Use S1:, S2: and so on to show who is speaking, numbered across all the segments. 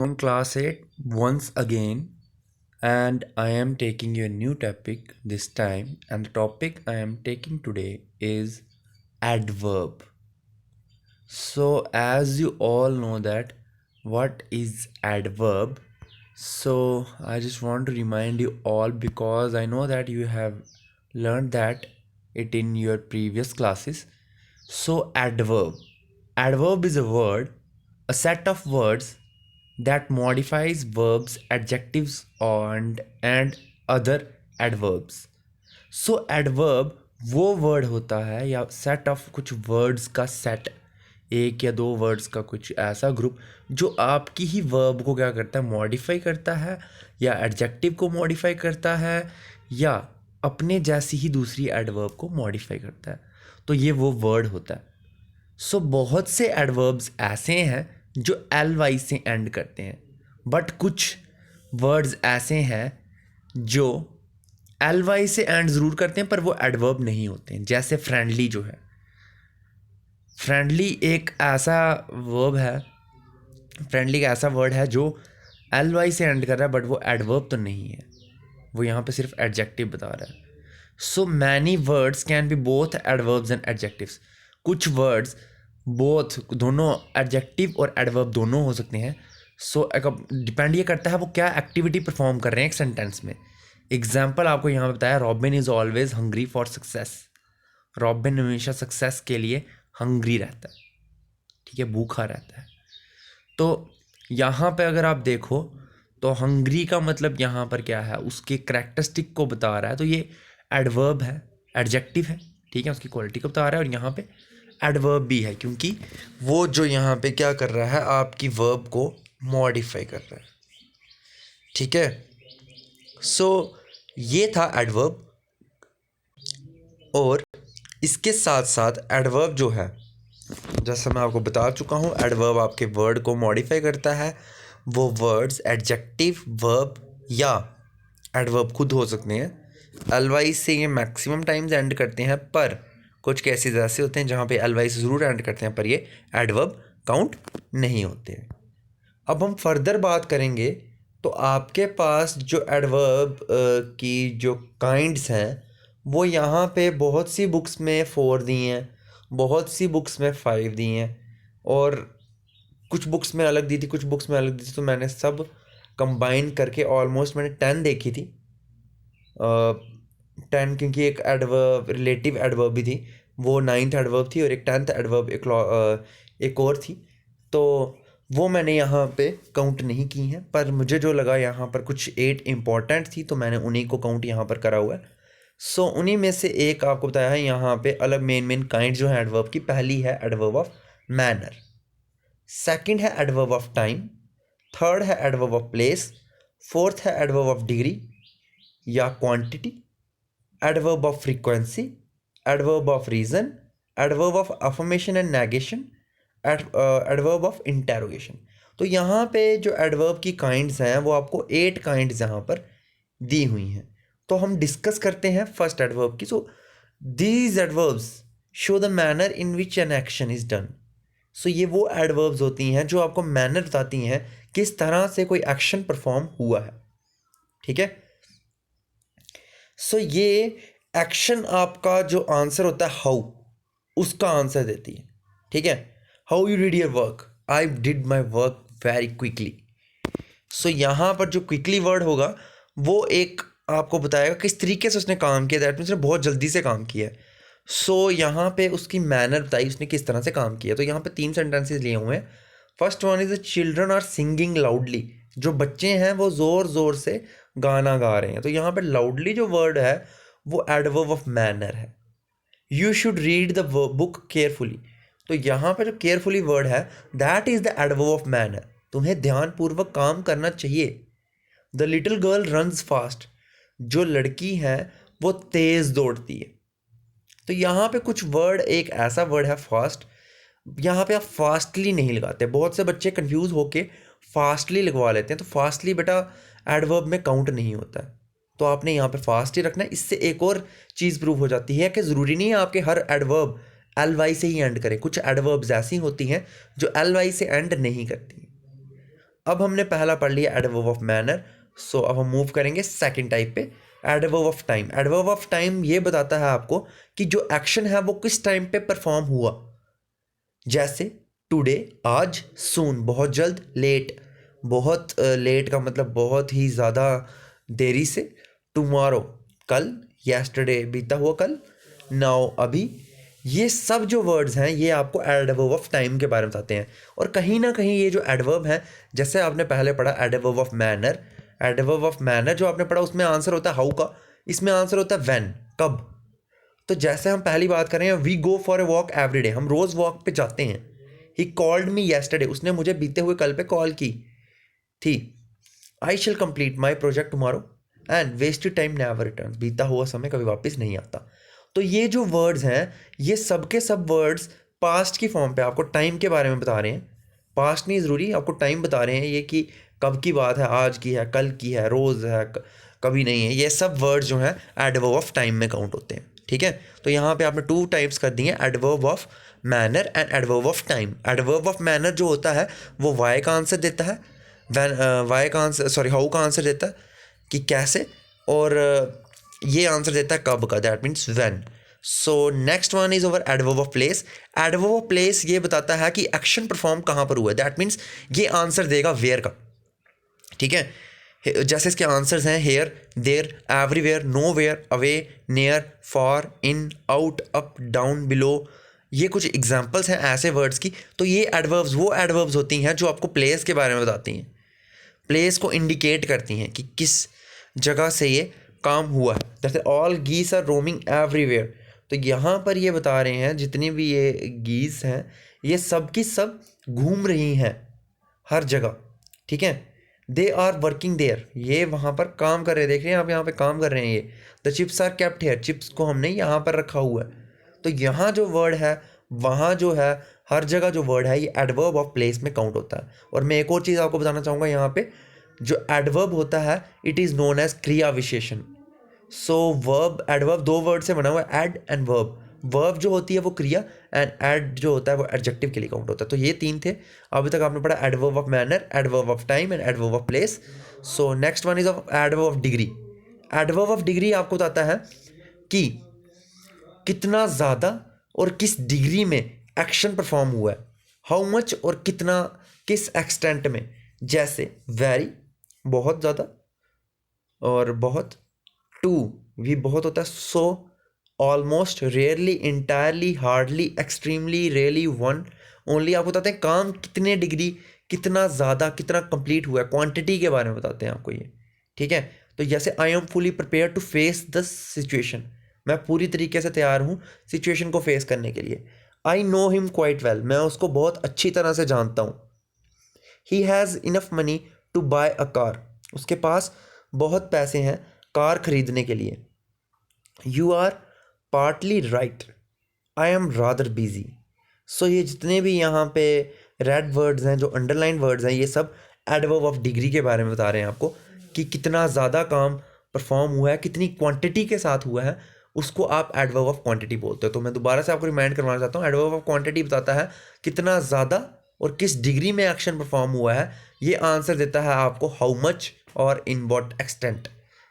S1: On class 8 once again, and I am taking you a new topic this time, and the topic I am taking today is adverb. So as you all know that what is adverb, so I just want to remind you all because I know that you have learned that it in your previous classes. So adverb is a word, a set of words that modifies verbs, adjectives and other adverbs. So adverb वो word होता है या set of कुछ words का set, एक या दो words का कुछ ऐसा ग्रुप जो आपकी ही वर्ब को क्या करता है, मॉडिफाई करता है या एडजेक्टिव को मॉडिफाई करता है या अपने जैसी ही दूसरी एडवर्ब को मॉडिफाई करता है। तो ये वो वर्ड होता है। सो बहुत से एडवर्ब्स ऐसे हैं जो एल वाई से एंड करते हैं, बट कुछ वर्ड्स ऐसे हैं जो एल वाई से एंड ज़रूर करते हैं पर वो एडवर्ब नहीं होते हैं। जैसे फ्रेंडली जो है, फ्रेंडली एक ऐसा वर्ब है, फ्रेंडली एक ऐसा वर्ड है जो एल वाई से एंड कर रहा है बट वो एडवर्ब तो नहीं है, वो यहाँ पे सिर्फ एडजेक्टिव बता रहा है। So many words can be both adverbs and adjectives. कुछ वर्ड्स बोथ दोनों एडजेक्टिव और एडवर्ब दोनों हो सकते हैं। सो डिपेंड ये करता है वो क्या एक्टिविटी परफॉर्म कर रहे हैं एक सेंटेंस में। एग्जाम्पल आपको यहाँ पे बताया, robin is always hungry for success. Robin हमेशा सक्सेस के लिए हंग्री रहता है, ठीक है, भूखा रहता है। तो यहाँ पे अगर आप देखो तो हंग्री का मतलब यहाँ पर क्या है, उसके करैक्टरिस्टिक को बता रहा है। तो ये एडवर्ब है, एडजेक्टिव है, ठीक है, उसकी क्वालिटी को बता रहा है। और यहाँ पे एडवर्ब भी है क्योंकि वो जो यहाँ पे क्या कर रहा है, आपकी वर्ब को मॉडिफाई कर रहा है, ठीक है। सो ये था एडवर्ब। और इसके साथ साथ एडवर्ब जो है, जैसा मैं आपको बता चुका हूँ, एडवर्ब आपके वर्ड को मॉडिफाई करता है। वो वर्ड्स एडजेक्टिव, वर्ब या एडवर्ब खुद हो सकते हैं। एलवाई से ये मैक्सिमम टाइम्स एंड करते हैं, पर कुछ केसेस ऐसे होते हैं जहाँ पे एलवाई से ज़रूर एंड करते हैं पर ये एडवर्ब काउंट नहीं होते हैं। अब हम फर्दर बात करेंगे तो आपके पास जो एडवर्ब की जो काइंड्स हैं वो यहाँ पे बहुत सी बुक्स में 4 दी हैं, बहुत सी बुक्स में 5 दी हैं, और कुछ बुक्स में अलग दी थी, कुछ बुक्स में अलग दी थी। तो मैंने सब कंबाइन करके ऑलमोस्ट मैंने 10 देखी थी। 10 क्योंकि एक एडवर्ब रिलेटिव एडवर्ब भी थी, वो 9th एडवर्ब थी, और एक 10th एडवर्ब एक और थी। तो वो मैंने यहाँ पे काउंट नहीं की हैं, पर मुझे जो लगा यहाँ पर कुछ 8 इम्पॉर्टेंट थी तो मैंने उन्हीं को काउंट यहाँ पर करा हुआ है। सो उन्हीं में से एक आपको बताया है यहाँ पे अलग मेन काइंड जो है एडवर्ब की। पहली है एडवर्ब ऑफ मैनर, सेकंड है एडवर्ब ऑफ टाइम, थर्ड है एडवर्ब ऑफ प्लेस, फोर्थ है एडवर्ब ऑफ डिग्री या quantity, adverb of frequency, adverb of reason, adverb of affirmation and negation, adverb of interrogation. तो यहाँ पे जो एडवर्ब की kinds हैं वो आपको 8 काइंड्स यहाँ पर दी हुई हैं। तो हम डिस्कस करते हैं फर्स्ट एडवर्ब की। So these adverbs show the manner in which an action is done. So ये वो एडवर्ब्स होती हैं जो आपको मैनर बताती हैं किस तरह से कोई एक्शन परफॉर्म हुआ है, ठीक है। सो ये एक्शन आपका जो आंसर होता है हाउ, उसका आंसर देती है, ठीक है। How you did your work, I did my work very quickly. So यहाँ पर जो क्विकली वर्ड होगा वो एक आपको बताएगा किस तरीके से उसने काम किया, दैट मीन्स उसने बहुत जल्दी से काम किया है। सो यहाँ पे उसकी मैनर बताई उसने किस तरह से काम किया। तो यहाँ पे 3 सेंटेंसेस लिए हुए हैं। First one is the children are singing loudly. जो बच्चे हैं वो ज़ोर ज़ोर से गाना गा रहे हैं। तो यहाँ पे लाउडली जो वर्ड है वो एडवर्ब ऑफ मैनर है। You should read the book carefully. तो यहाँ पे जो केयरफुली वर्ड है that is the adverb of manner. तुम्हें ध्यानपूर्वक काम करना चाहिए। The little girl runs fast. जो लड़की है वो तेज़ दौड़ती है। तो यहाँ पे कुछ वर्ड, एक ऐसा वर्ड है फास्ट, यहाँ पे आप फास्टली नहीं लगाते। बहुत से बच्चे कंफ्यूज होके फास्टली लगवा लेते हैं। तो फास्टली बेटा एडवर्ब में काउंट नहीं होता है, तो आपने यहाँ पे फास्ट ही रखना है। इससे एक और चीज़ प्रूव हो जाती है कि ज़रूरी नहीं है आपके हर एडवर्ब एल वाई से ही एंड करें। कुछ एडवर्ब्स ऐसी होती हैं जो एल वाई से एंड नहीं करती। अब हमने पहला पढ़ लिया एडवर्ब ऑफ मैनर, सो अब हम मूव करेंगे सेकंड टाइप पे, adverb of time. Adverb of time ये बताता है आपको कि जो एक्शन है वो किस टाइम पे परफॉर्म हुआ। जैसे टुडे आज, सून बहुत जल्द, लेट बहुत लेट का मतलब बहुत ही ज़्यादा देरी से, टुमारो कल, येस्टरडे बीता हुआ कल, नाउ अभी। ये सब जो वर्ड्स हैं ये आपको एडवर्ब ऑफ टाइम के बारे में बताते हैं। और कहीं ना कहीं ये जो एडवर्ब है, जैसे आपने पहले पढ़ा adverb of manner, adverb of manner जो आपने पढ़ा उसमें आंसर होता है हाउ का, इसमें आंसर होता है व्हेन, कब। तो जैसे हम पहली बात करें, we go for a walk every day, हम रोज़ वॉक पे जाते हैं। ही कॉल्ड मी येस्टरडे, उसने मुझे बीते हुए कल पे कॉल की थी। I shall complete my project tomorrow, and wasted time never return, बीता हुआ समय कभी वापस नहीं आता। तो ये जो वर्ड्स हैं ये सब के सब वर्ड्स पास्ट की फॉर्म पे आपको टाइम के बारे में बता रहे हैं। पास्ट नहीं ज़रूरी, आपको टाइम बता रहे हैं ये कि कब की बात है, आज की है, कल की है, रोज़ है, कभी नहीं है। ये सब वर्ड्स जो हैं एडवर्ब ऑफ टाइम में काउंट होते हैं। ठीक है, तो यहाँ पे आपने 2 टाइप्स कर दिए, adverb of manner and adverb of time. Adverb of manner जो होता है वो वाई का आंसर देता है, वाई का आंसर सॉरी हाउ का आंसर देता है कि कैसे, और ये आंसर देता है कब का, that means when. So next one is over adverb of place. Adverb of place ये बताता है कि एक्शन परफॉर्म कहाँ पर हुआ है, दैट मीन्स ये आंसर देगा वेयर का। ठीक है, जैसे इसके आंसर्स हैं here, there, everywhere, nowhere, away, near, far, in, out, up, down, below. ये कुछ एग्जाम्पल्स हैं ऐसे वर्ड्स की। तो ये एडवर्ब्स वो एडवर्ब्स होती हैं जो आपको प्लेस के बारे में बताती हैं, प्लेस को इंडिकेट करती हैं कि किस जगह से ये काम हुआ है। जैसे ऑल गीस आर रोमिंग एवरीवेयर, तो यहाँ पर ये बता रहे हैं जितनी भी ये गीस हैं ये सब की सब घूम रही हैं हर जगह। ठीक है, दे आर वर्किंग देयर, ये वहाँ पर काम कर रहे हैं, देख रहे हैं आप यहाँ पे काम कर रहे हैं ये। The chips are kept here, chips को हमने यहाँ पर रखा हुआ है। तो यहाँ जो वर्ड है वहाँ जो है हर जगह जो वर्ड है ये एडवर्ब ऑफ प्लेस में काउंट होता है। और मैं एक और चीज़ आपको बताना चाहूँगा, यहाँ पे जो एडवर्ब होता है इट इज़ नोन एज क्रिया विशेषण। सो वर्ब, एडवर्ब 2 वर्ड से बना हुआ है, एड एंड वर्ब। वर्ब जो होती है वो क्रिया, एंड एड जो होता है वो एडजेक्टिव के लिए काउंट होता है। तो ये 3 थे। अभी तक आपने पढ़ा adverb of manner, adverb of time and adverb of place. So next one is of adverb of degree. Adverb of degree आपको बताता है कि कितना ज़्यादा और किस डिग्री में एक्शन परफॉर्म हुआ है, हाउ मच और कितना, किस एक्सटेंट में। जैसे वेरी बहुत ज़्यादा, और बहुत, टू भी बहुत होता है, so, almost, rarely, entirely, hardly, extremely, really, one, only. आपको बताते हैं काम कितने डिग्री, कितना ज़्यादा, कितना कंप्लीट हुआ है, क्वांटिटी के बारे में बताते हैं आपको ये। ठीक है, तो जैसे I am fully prepare to face the situation, मैं पूरी तरीके से तैयार हूँ सिचुएशन को फेस करने के लिए। I know him quite well, मैं उसको बहुत अच्छी तरह से जानता हूँ। He has enough money to buy a car, उसके पास बहुत पैसे हैं कार खरीदने के लिए। You are partly right, I am rather busy. So ये जितने भी यहाँ पे रेड वर्ड्स हैं, जो अंडरलाइन वर्ड्स हैं, ये सब एडवर्ब ऑफ डिग्री के बारे में बता रहे हैं आपको कि कितना ज़्यादा काम परफॉर्म हुआ है, कितनी क्वांटिटी के साथ हुआ है, उसको आप एडवर्ब ऑफ क्वांटिटी बोलते हो। तो मैं दोबारा से आपको रिमाइंड करवाना चाहता हूँ, एडवर्ब ऑफ क्वांटिटी बताता है कितना ज़्यादा और किस डिग्री में एक्शन परफॉर्म हुआ है। ये आंसर देता है आपको हाउ मच और इन वॉट एक्सटेंट।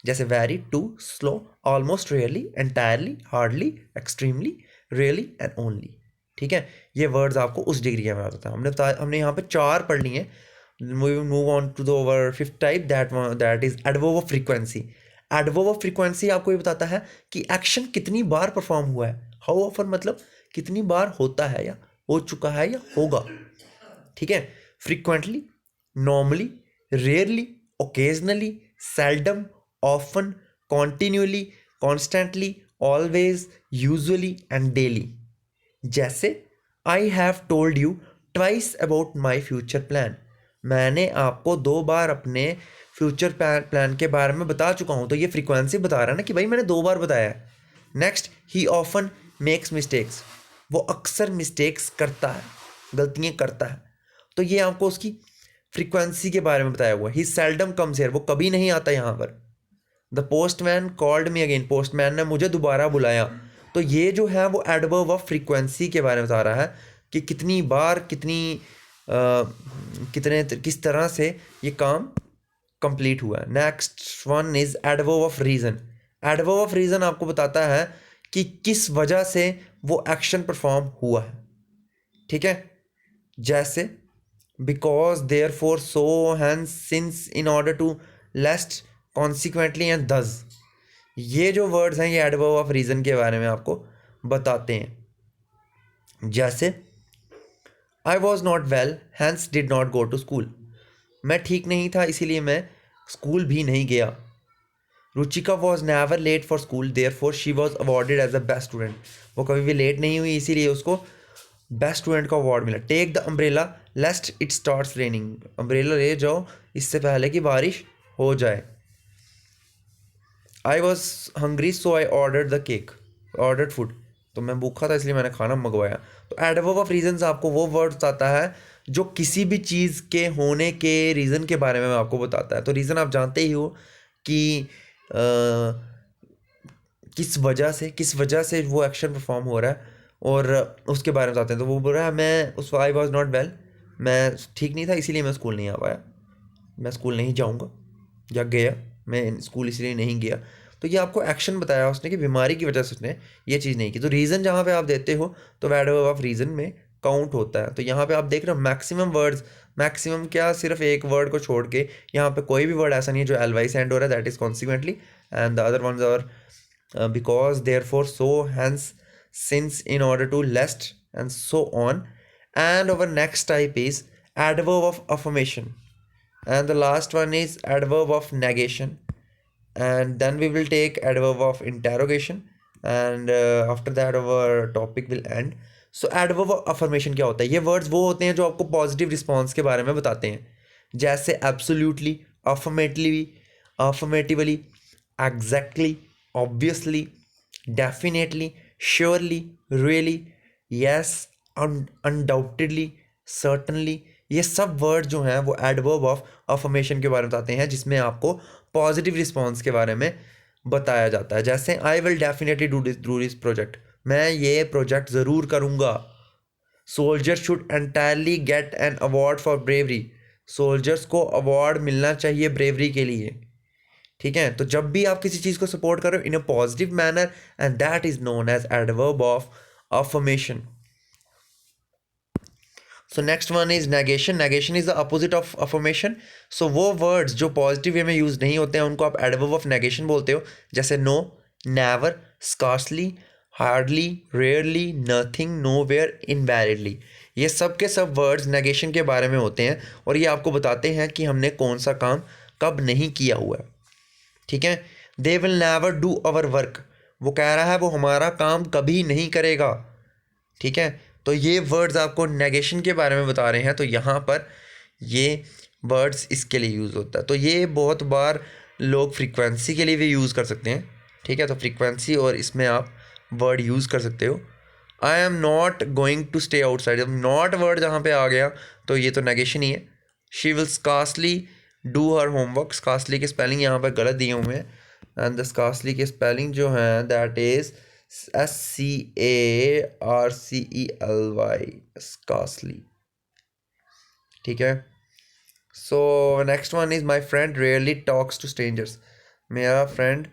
S1: जैसे very, too, slow, almost, really, entirely, hardly, extremely, really and only. ठीक है, ये वर्ड्स आपको उस डिग्री के बारे में बताता है। हमने यहाँ पे 4 पढ़ लिए हैं। Move on to the over 5th type, that is adverb of frequency. Adverb of frequency आपको ये बताता है कि एक्शन कितनी बार परफॉर्म हुआ है। हाउ ऑफन मतलब कितनी बार होता है या हो चुका है या होगा। ठीक है, frequently, normally, rarely, occasionally, seldom, often, continually, constantly, always, usually and daily. जैसे I have told you twice about my future plan, मैंने आपको 2 बार अपने फ्यूचर प्लान के बारे में बता चुका हूँ। तो ये फ्रीक्वेंसी बता रहा है ना कि भाई मैंने 2 बार बताया है। नेक्स्ट, ही ऑफन मेक्स मिस्टेक्स, वो अक्सर मिस्टेक्स करता है, गलतियाँ करता है। तो ये आपको उसकी फ्रीक्वेंसी के बारे में बताया हुआ है। ही सेल्डम कम्स हियर, वो कभी नहीं आता यहाँ पर। The postman called me again, postman ने मुझे दोबारा बुलाया। तो ये जो है वो एडवर्ब ऑफ फ्रीक्वेंसी के बारे में बता रहा है कि कितनी बार, कितनी किस तरह से ये काम कंप्लीट हुआ है। Next one is adverb of reason. Adverb of reason आपको बताता है कि किस वजह से वो एक्शन परफॉर्म हुआ है, ठीक है। जैसे because, therefore, so, hence, since, in order to, lest, consequently and thus. ये जो वर्ड्स हैं ये एडवर्ब ऑफ रीज़न के बारे में आपको बताते हैं। जैसे I was not well hence did not go to school. मैं ठीक नहीं था इसीलिए मैं स्कूल भी नहीं गया। Ruchika was never late for school, therefore she was awarded as a best student. वो कभी भी लेट नहीं हुई इसीलिए उसको बेस्ट स्टूडेंट का अवार्ड मिला। Take the umbrella lest it starts raining. Umbrella ले जाओ इससे पहले कि बारिश हो जाए। I was hungry so I ordered food. तो मैं भूखा था इसलिए मैंने खाना मंगवाया। तो एडवर्ब ऑफ रीजन आपको वो वर्ड बताता है जो किसी भी चीज़ के होने के रीज़न के बारे में आपको बताता है। तो रीज़न आप जानते ही हो कि किस वजह से वो एक्शन परफॉर्म हो रहा है और उसके बारे में बताते हैं। तो वो बोल रहा है मैं उस आई वॉज नॉट वेल, मैं ठीक नहीं था इसीलिए मैं स्कूल नहीं आ पाया, मैं स्कूल नहीं जाऊँगा या गया, मैं स्कूल इसलिए नहीं गया। तो ये आपको एक्शन बताया उसने कि बीमारी की वजह से उसने ये चीज़ नहीं की। तो रीज़न जहाँ पे आप देते हो तो एडवर्ब ऑफ रीज़न में काउंट होता है। तो यहाँ पे आप देख रहे हो मैक्सिमम वर्ड्स, मैक्सिमम क्या, सिर्फ एक वर्ड को छोड़ के यहाँ पे कोई भी वर्ड ऐसा नहीं है जो एल वाई से एंड हो रहा है, that is consequently, and the other ones are because, therefore, so, hence, since, in order to, lest and so on. And our next type is adverb of affirmation, and the last one is adverb of negation, and then we will take adverb of interrogation, and after that our topic will end. So adverb of affirmation क्या होता है? ये words वो होते हैं जो आपको positive response के बारे में बताते हैं। जैसे absolutely, affirmatively, affirmatively, exactly, obviously, definitely, surely, really, yes, undoubtedly, certainly। ये सब वर्ड जो हैं वो एडवर्ब ऑफ अफर्मेशन के बारे में बताते हैं जिसमें आपको पॉजिटिव रिस्पॉन्स के बारे में बताया जाता है। जैसे I will definitely do this project, मैं ये प्रोजेक्ट ज़रूर करूँगा। Soldier should entirely get an award for bravery, soldiers को अवार्ड मिलना चाहिए ब्रेवरी के लिए, ठीक है। तो जब भी आप किसी चीज़ को सपोर्ट कर रहे हो in a positive manner, and that is known as adverb of affirmation. So next one is negation. Negation is the opposite of affirmation. So वो वर्ड्स जो पॉजिटिव वे में यूज़ नहीं होते हैं उनको आप एडवर्ब ऑफ नेगेशन बोलते हो। जैसे no, never, scarcely, hardly, rarely, nothing, nowhere, invalidly. ये सब के सब वर्ड्स नेगेशन के बारे में होते हैं और ये आपको बताते हैं कि हमने कौन सा काम कब नहीं किया हुआ है, ठीक है। They will never do our work, वो कह रहा है वो हमारा काम कभी नहीं करेगा, ठीक है। तो ये वर्ड्स आपको नेगेशन के बारे में बता रहे हैं। तो यहाँ पर ये वर्ड्स इसके लिए यूज़ होता है। तो ये बहुत बार लोग फ्रीक्वेंसी के लिए भी यूज़ कर सकते हैं, ठीक है। तो फ्रीक्वेंसी और इसमें आप वर्ड यूज़ कर सकते हो। I am not going to stay outside, जब नॉट वर्ड जहाँ पे आ गया तो ये तो नेगेशन ही है। She will scarcely do her homework, scarcely के स्पेलिंग यहाँ पर गलत दिए हुए हैं, एंड द स्कार्सली के स्पेलिंग जो हैं दैट इज़ SCARCELY, स्कार्सली, ठीक है। So next one is my friend rarely talks to strangers. मेरा फ्रेंड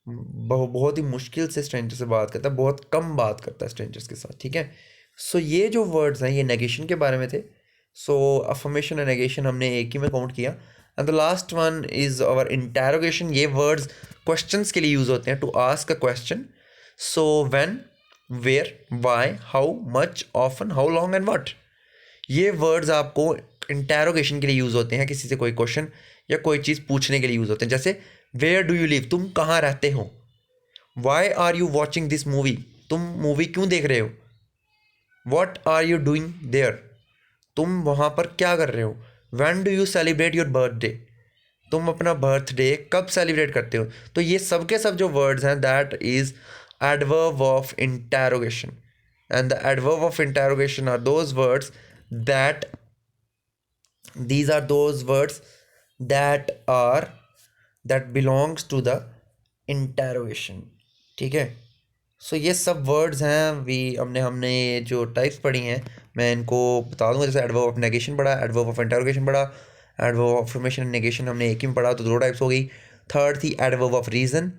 S1: बहुत ही मुश्किल से स्ट्रेंजर से बात करता है, बहुत कम बात करता है स्ट्रेंजर्स के साथ, ठीक है। सो ये जो वर्ड्स हैं ये नेगेशन के बारे में थे। सो अफर्मेशन एंड नेगेशन हमने एक ही में काउंट किया। And the last one is our interrogation. ये वर्ड्स क्वेश्चंस के लिए यूज़ होते हैं, to ask a question. So when, where, why, how, much, often, how long and what. ये वर्ड्स आपको इंटेरोगेशन के लिए यूज़ होते हैं, किसी से कोई क्वेश्चन या कोई चीज़ पूछने के लिए यूज़ होते हैं। जैसे वेयर डू यू लिव, तुम कहाँ रहते हो। Why are you watching this movie, तुम मूवी क्यों देख रहे हो। What are you doing there, तुम वहाँ पर क्या कर रहे हो। When do you celebrate your birthday, तुम अपना बर्थडे कब सेलिब्रेट करते हो। तो ये सब के सब जो वर्ड्स हैं that is adverb of interrogation, and the adverb of interrogation are those words that, these are those words that belongs to the interrogation, ठीक है। सो ये सब वर्ड्स हैं वी हमने हमने ये जो टाइप्स पढ़ी हैं मैं इनको बता दूंगा। जैसे एडवर्ब ऑफ नेगेशन पढ़ा, एडवर्ब ऑफ इंटरोगेशन पढ़ा, adverb of affirmation and negation हमने एक ही में पढ़ा, तो दो टाइप्स हो गई। थर्ड थी adverb of reason,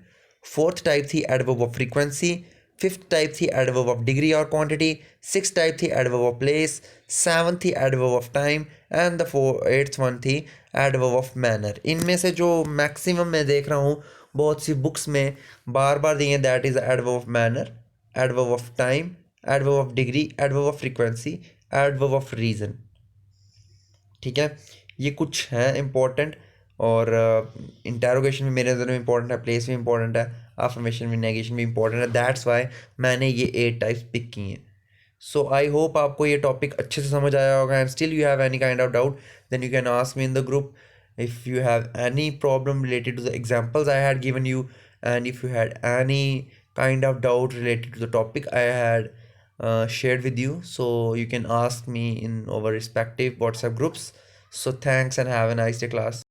S1: fourth type थी adverb of frequency, fifth type थी एडवर्ब ऑफ डिग्री और क्वांटिटी, सिक्स टाइप थी एडवर्ब ऑफ प्लेस, सेवन थी adverb of time and the eighth one थी एडवर्ब ऑफ मैनर। इनमें से जो मैक्सिमम मैं देख रहा हूँ बहुत सी बुक्स में बार बार दिए, that is adverb of manner, adverb of time, adverb of degree, adverb of frequency, adverb of reason. ठीक है, ये कुछ हैं इम्पोर्टेंट। और इंटेरोगेशन भी मेरे नज़र में इंपॉर्टेंट है, प्लेस भी इंपॉर्टेंट है, अफर्मेशन भी, नेगेशन भी इंपॉर्टेंट है। दैट्स वाई मैंने ये 8 टाइप्स पिक की हैं। सो आई होप आपको ये टॉपिक अच्छे से समझ आया होगा। And still you have any kind of doubt, then you can ask me in the group. if you have any problem related to the examples I had given you, and if you had any kind of doubt related to the topic I had shared with you, so you can ask me in our respective WhatsApp groups. So thanks and have a nice day, class.